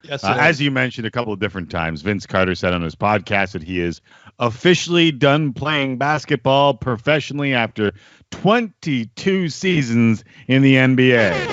Yes, as you mentioned a couple of different times, Vince Carter said on his podcast that he is officially done playing basketball professionally after 22 seasons in the NBA.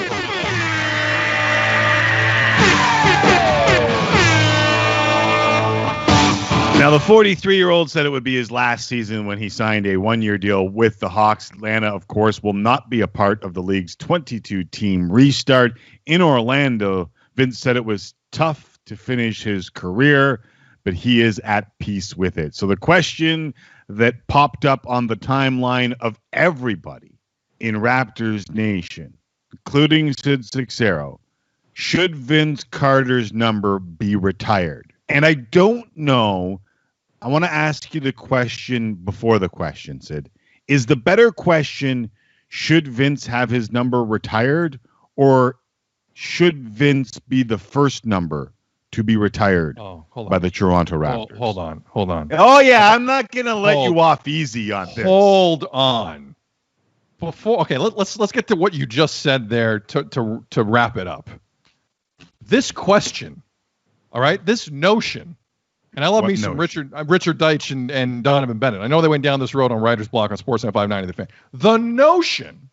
Now, the 43-year-old said it would be his last season when he signed a one-year deal with the Hawks. Atlanta, of course, will not be a part of the league's 22-team restart. In Orlando, Vince said it was tough to finish his career, but he is at peace with it. So the question that popped up on the timeline of everybody in Raptors Nation, including Sid Sixero, should Vince Carter's number be retired? And I don't know. I want to ask you the question before the question, Sid. Is the better question, should Vince have his number retired, or should Vince be the first number to be retired by the Toronto Raptors? Hold on. Oh, yeah, I'm not going to let you off easy on this. Hold on. Let's get to what you just said there to wrap it up. This question, all right, this notion, and I love me some Richard Deitch and Donovan Bennett. I know they went down this road on Writer's Block on Sportsnet 590 The Fan. The notion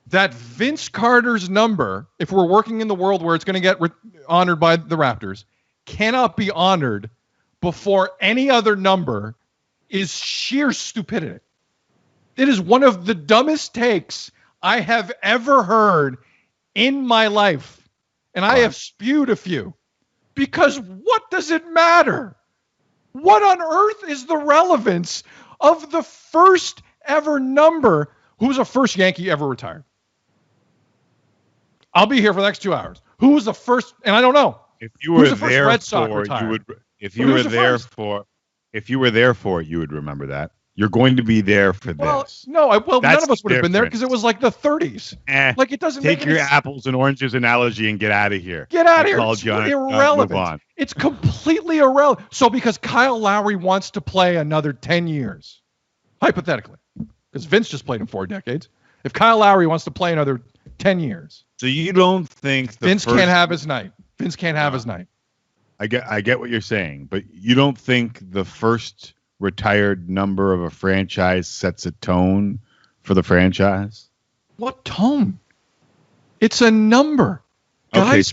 that Vince Carter's number, if we're working in the world where it's going to get honored by the Raptors, cannot be honored before any other number is sheer stupidity. It is one of the dumbest takes I have ever heard in my life. And I have spewed a few. Because what does it matter? What on earth is the relevance of the first ever number? Who's the first Yankee ever retired? I'll be here for the next 2 hours. Who was the first? And I don't know. If you were there for, you would. If you were there for it, you would remember that. You're going to be there for this. No, none of us would have been there because it was like the 30s. Like it doesn't take your apples and oranges analogy and get out of here. Get out of here. It's irrelevant. It's completely irrelevant. So because Kyle Lowry wants to play another 10 years, hypothetically, because Vince just played in 4 decades. If Kyle Lowry wants to play another 10 years. So you don't think Vince can't have his night. Vince can't have his night. I get what you're saying, but you don't think the first retired number of a franchise sets a tone for the franchise? What tone? It's a number. Guys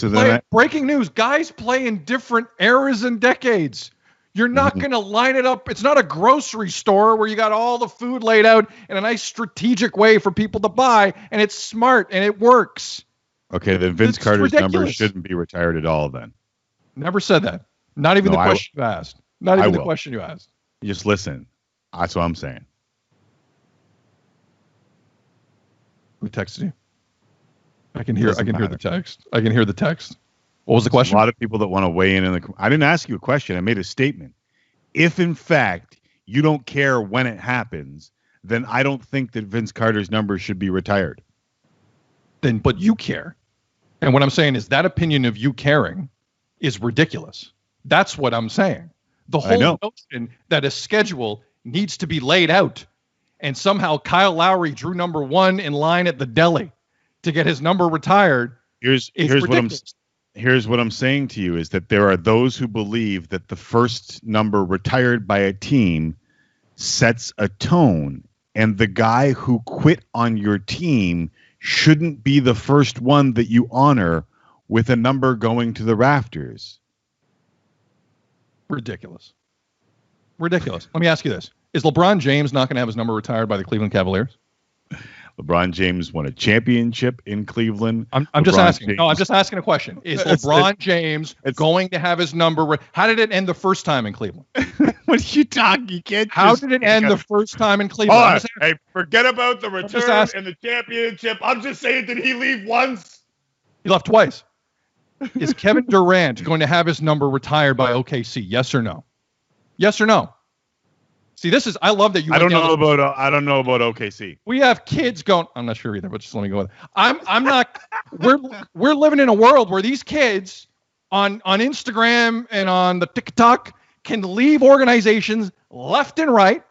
breaking news. Guys play in different eras and decades. You're not going to line it up. It's not a grocery store where you got all the food laid out in a nice strategic way for people to buy, and it's smart and it works. Okay, then Vince Carter's number shouldn't be retired at all then. Never said that. Not even the question you asked. Not even the question you asked. Just listen. That's what I'm saying. Who texted you? I can hear the text. I can hear the text. What was the question? A lot of people that want to weigh in the. I didn't ask you a question. I made a statement. If in fact you don't care when it happens, then I don't think that Vince Carter's number should be retired. But you care. And what I'm saying is that opinion of you caring is ridiculous. That's what I'm saying. The whole notion that a schedule needs to be laid out, and somehow Kyle Lowry drew number 1 in line at the deli to get his number retired. Here's what I'm saying to you is that there are those who believe that the first number retired by a team sets a tone, and the guy who quit on your team shouldn't be the first one that you honor with a number going to the rafters. Ridiculous. Let me ask you this. Is LeBron James not going to have his number retired by the Cleveland Cavaliers? LeBron James won a championship in Cleveland. I'm just asking. No, I'm just asking a question. Is LeBron James going to have his number? How did it end the first time in Cleveland? What are you talking? You can't. How did it end the first time in Cleveland? Hey, forget about the return and the championship. I'm just saying, did he leave once? He left twice. Is Kevin Durant going to have his number retired by OKC? Yes or no? Yes or no? See, I love that you. I don't know about OKC. We have kids going. I'm not sure either, but just let me go with it. I'm not. We're living in a world where these kids on Instagram and on the TikTok can leave organizations left and right,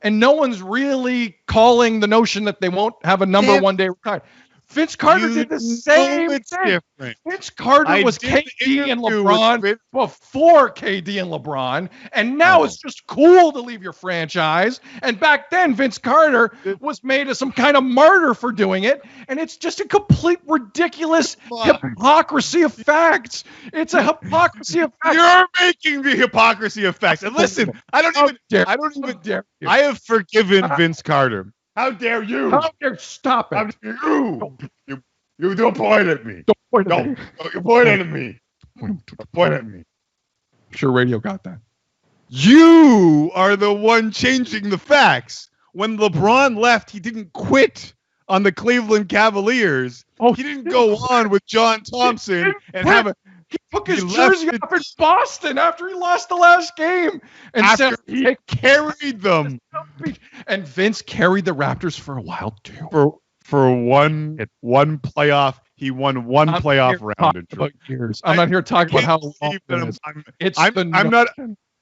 and no one's really calling the notion that they won't have a number one day retired. Vince Carter did the same it's thing. Different. Vince Carter was KD and LeBron before KD and LeBron, and now it's just cool to leave your franchise. And back then, Vince Carter was made as some kind of martyr for doing it, and it's just a complete ridiculous hypocrisy of facts. It's a hypocrisy of facts. You're making the hypocrisy of facts. And listen, I have forgiven Vince Carter. How dare you? How dare stop it? How dare you? You don't point at me. Don't point at me. You point at me. Point at me. I'm sure radio got that. You are the one changing the facts. When LeBron left, he didn't quit on the Cleveland Cavaliers. He didn't go on with John Thompson and have a... He took his jersey off in Boston after he lost the last game. And after he carried them. And Vince carried the Raptors for a while, too. For one playoff, he won one playoff round. About years. I'm not here talking about how long it is.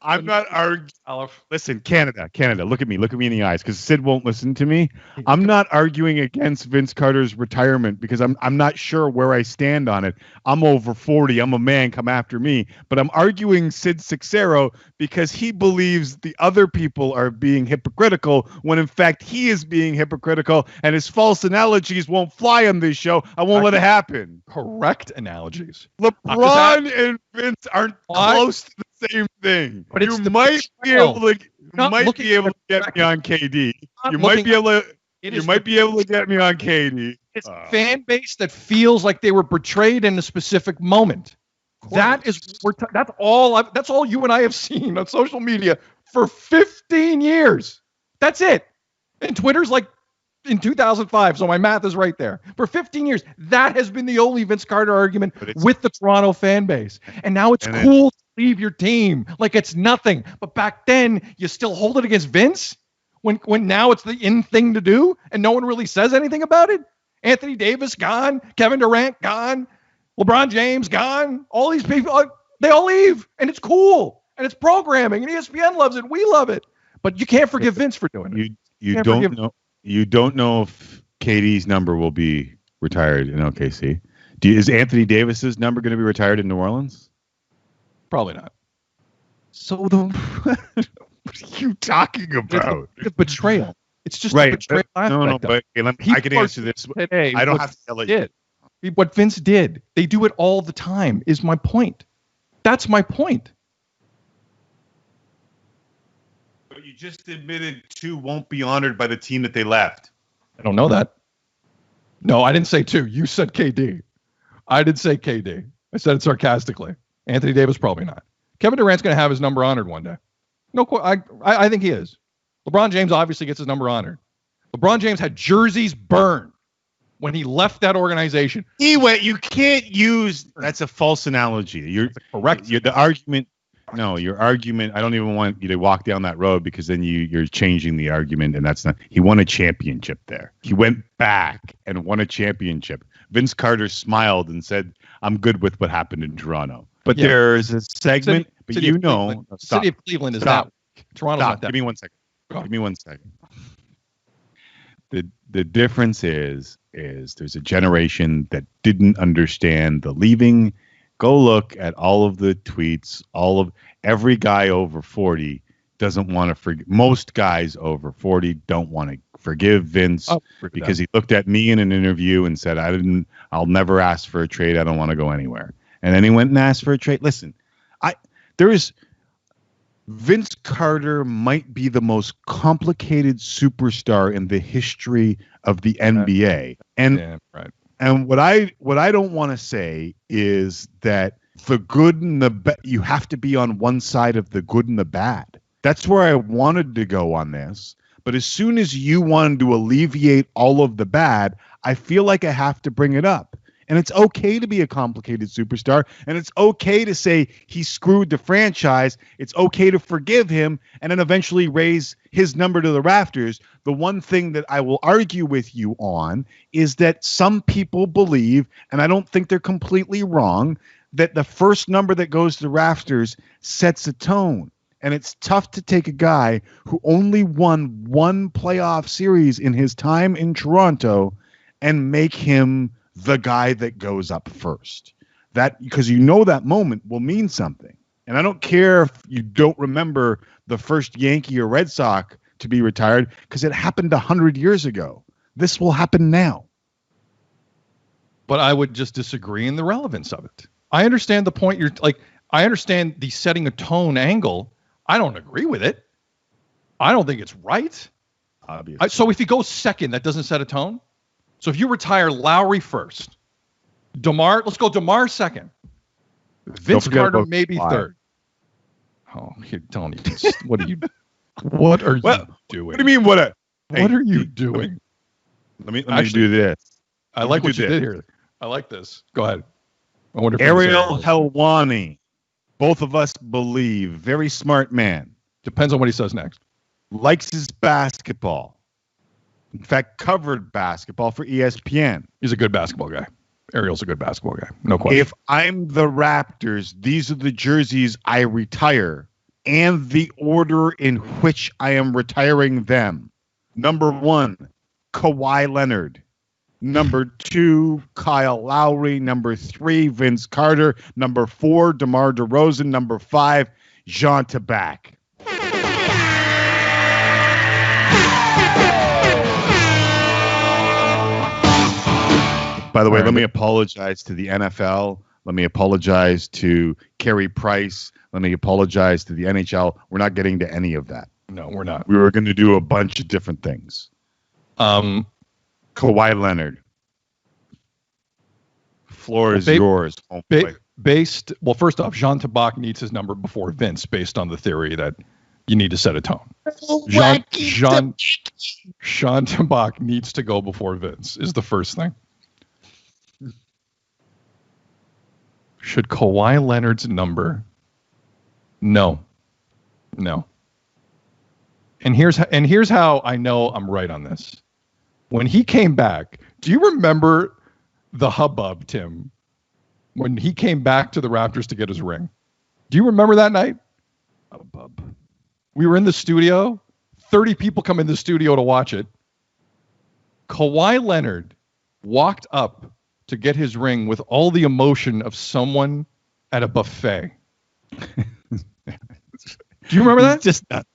I'm not arguing. Listen, Canada, look at me in the eyes, because Sid won't listen to me. I'm not arguing against Vince Carter's retirement because I'm not sure where I stand on it. I'm over 40. I'm a man. Come after me. But I'm arguing Sid Sixero because he believes the other people are being hypocritical when in fact he is being hypocritical, and his false analogies won't fly on this show. I won't let it happen. Correct analogies. LeBron and Vince aren't close to the same thing. But you might be able to get me on KD. You might be able to get me on KD. It's a fan base that feels like they were betrayed in a specific moment. That's all you and I have seen on social media for 15 years. That's it. And Twitter's like in 2005, so my math is right there. For 15 years, that has been the only Vince Carter argument with the Toronto fan base. And now it's cool to leave your team like it's nothing. But back then, you still hold it against Vince? When now it's the in thing to do and no one really says anything about it? Anthony Davis gone, Kevin Durant gone, LeBron James gone. All these people, they all leave, and it's cool, and it's programming, and ESPN loves it. We love it. But you can't forgive Vince for doing it. You don't know if KD's number will be retired in OKC. Is Anthony Davis's number going to be retired in New Orleans? Probably not. So what are you talking about? It's a betrayal. It's just a betrayal aspect. But I can answer this. Today, I don't have to tell you. What Vince did, they do it all the time, is my point. That's my point. But you just admitted two won't be honored by the team that they left. I don't know that. No, I didn't say two. You said KD. I did say KD. I said it sarcastically. Anthony Davis, probably not. Kevin Durant's going to have his number honored one day. No, I think he is. LeBron James obviously gets his number honored. LeBron James had jerseys burned when he left that organization. You can't use, that's a false analogy. You're correct. The argument, your argument, I don't even want you to walk down that road, because then you're changing the argument, and that's not, he won a championship there. He went back and won a championship. Vince Carter smiled and said, I'm good with what happened in Toronto. But there's a segment, City of Cleveland is not. Toronto's not that. Give me 1 second. Give me 1 second. The difference is there's a generation that didn't understand the leaving. Go look at all of the tweets. Every guy over 40 doesn't want to forgive. Most guys over 40 don't want to forgive Vince because he looked at me in an interview and said, I'll never ask for a trade. I don't want to go anywhere. And then he went and asked for a trade. Listen, Vince Carter might be the most complicated superstar in the history of the NBA. And what I don't want to say is that the good and the bad, you have to be on one side of the good and the bad. That's where I wanted to go on this. But as soon as you wanted to alleviate all of the bad, I feel like I have to bring it up. And it's okay to be a complicated superstar. And it's okay to say he screwed the franchise. It's okay to forgive him and then eventually raise his number to the rafters. The one thing that I will argue with you on is that some people believe, and I don't think they're completely wrong, that the first number that goes to the rafters sets a tone. And it's tough to take a guy who only won one playoff series in his time in Toronto and make him the guy that goes up first. That because that moment will mean something. And I don't care if you don't remember the first Yankee or Red Sox to be retired because it happened 100 years ago. This will happen now. But I would just disagree in the relevance of it. I understand the point I understand the setting a tone angle. I don't agree with it. I don't think it's right. Obviously. So if he goes second, that doesn't set a tone. So if you retire Lowry first, let's go DeMar second. Vince Carter maybe third. Oh, don't even. What are you doing? What do you mean? What are you doing? Let me do this. I like what you did here. I like this. Go ahead. I wonder if Ariel Helwani. Both of us believe. Very smart man. Depends on what he says next. Likes his basketball. In fact, covered basketball for ESPN. He's a good basketball guy. Ariel's a good basketball guy. No question. If I'm the Raptors, these are the jerseys I retire and the order in which I am retiring them. Number 1, Kawhi Leonard. Number 2, Kyle Lowry. Number 3, Vince Carter. Number 4, DeMar DeRozan. Number 5, Jean Tabak. By the way, let me apologize to the NFL. Let me apologize to Carey Price. Let me apologize to the NHL. We're not getting to any of that. No, we're not. We were going to do a bunch of different things. Kawhi Leonard. Floor is yours. Well, first off, Jean Tabak needs his number before Vince, based on the theory that you need to set a tone. Jean Tabak needs to go before Vince is the first thing. Should Kawhi Leonard's number? No. And here's how I know I'm right on this. When he came back, do you remember the hubbub, Tim, when he came back to the Raptors to get his ring? Do you remember that night? Hubbub. We were in the studio. 30 people come in the studio to watch it. Kawhi Leonard walked up to get his ring with all the emotion of someone at a buffet. Do you remember that?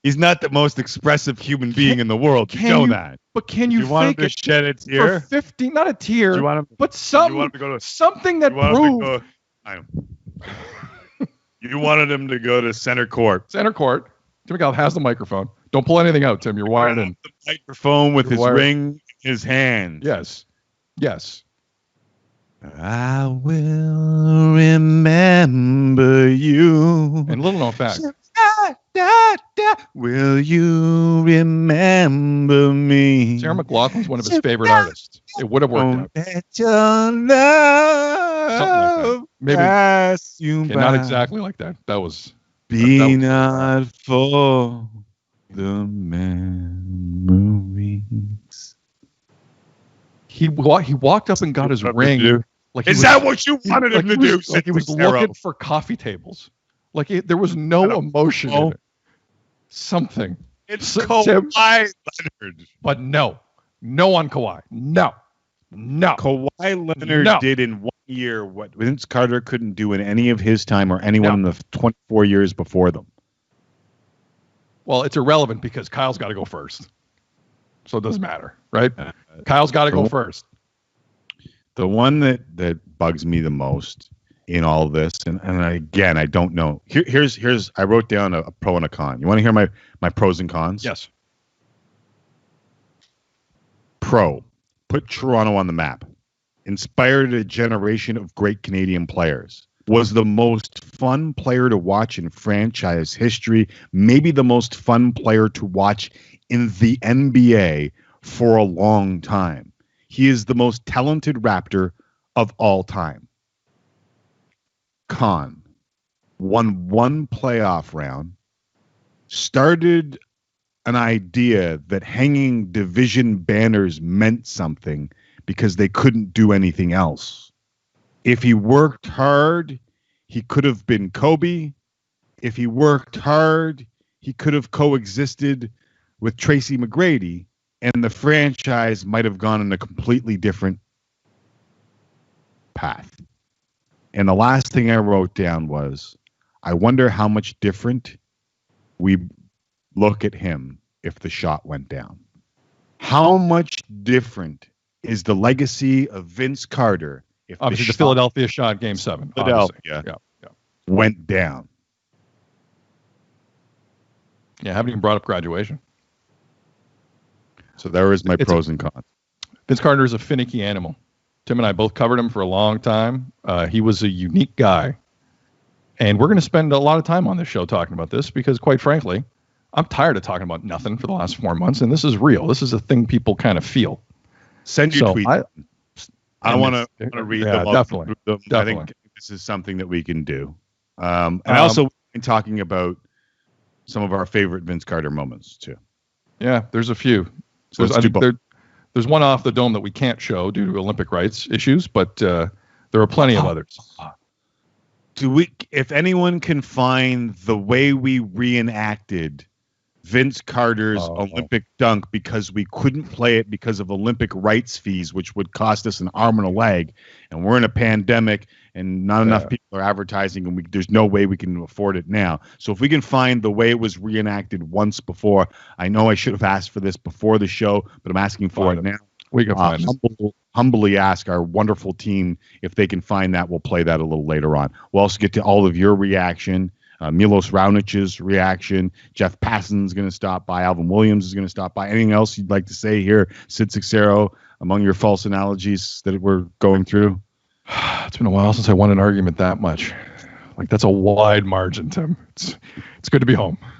He's not the most expressive human being in the world. You know that. But can you want fake him to shed a tear? For 50, not a tear, but something that proved. You wanted him to go to center court. Center court. Tim McCall has the microphone. Don't pull anything out, Tim. You're wired in. The microphone with his ring in his hand. Yes. I will remember you. And little known fact. Will you remember me? Sarah McLachlan's one of his favorite artists. It would have worked out. Let your love something like that. pass you by. Not exactly like that. That was. Be not for the memories. He walked up and got his ring. Is that what you wanted him to do? Like he was looking for coffee tables. Like there was no emotion in it. Something. It's Kawhi Leonard. But no on Kawhi. No. Kawhi Leonard did in 1 year what Vince Carter couldn't do in any of his time or anyone in the 24 years before them. Well, it's irrelevant because Kyle's got to go first. So it doesn't matter, right? Kyle's got to go first. The one that bugs me the most in all this, and again, I don't know. Here's I wrote down a pro and a con. You want to hear my pros and cons? Yes. Pro, put Toronto on the map. Inspired a generation of great Canadian players. Was the most fun player to watch in franchise history. Maybe the most fun player to watch in the NBA for a long time. He is the most talented Raptor of all time. Con, won one playoff round, started an idea that hanging division banners meant something because they couldn't do anything else. If he worked hard, he could have been Kobe. If he worked hard, he could have coexisted with Tracy McGrady, and the franchise might have gone in a completely different path. And the last thing I wrote down was, I wonder how much different we look at him if the shot went down. How much different is the legacy of Vince Carter if Obviously, the Philadelphia shot, Game 7. Philadelphia went down? Yeah, I haven't even brought up graduation. So there is my pros and cons. Vince Carter is a finicky animal. Tim and I both covered him for a long time. He was a unique guy. And we're going to spend a lot of time on this show talking about this because, quite frankly, I'm tired of talking about nothing for the last 4 months, and this is real. This is a thing people kind of feel. Send your tweets. I want to read them. Definitely. I think this is something that we can do. And also, in talking about some of our favorite Vince Carter moments, too. Yeah, there's a few. So there's one off the dome that we can't show due to Olympic rights issues, but there are plenty of others. If anyone can find the way we reenacted Vince Carter's Olympic dunk because we couldn't play it because of Olympic rights fees, which would cost us an arm and a leg, and we're in a pandemic and not enough people are advertising, and there's no way we can afford it now. So if we can find the way it was reenacted once before, I know I should have asked for this before the show, but I'm asking for it now. We can find humbly ask our wonderful team if they can find that. We'll play that a little later on. We'll also get to all of your reaction. Milos Raunic's reaction. Jeff Passan's going to stop by. Alvin Williams is going to stop by. Anything else you'd like to say here, Sid Sixero, among your false analogies that we're going through? It's been a while since I won an argument that much. Like, that's a wide margin, Tim. It's good to be home.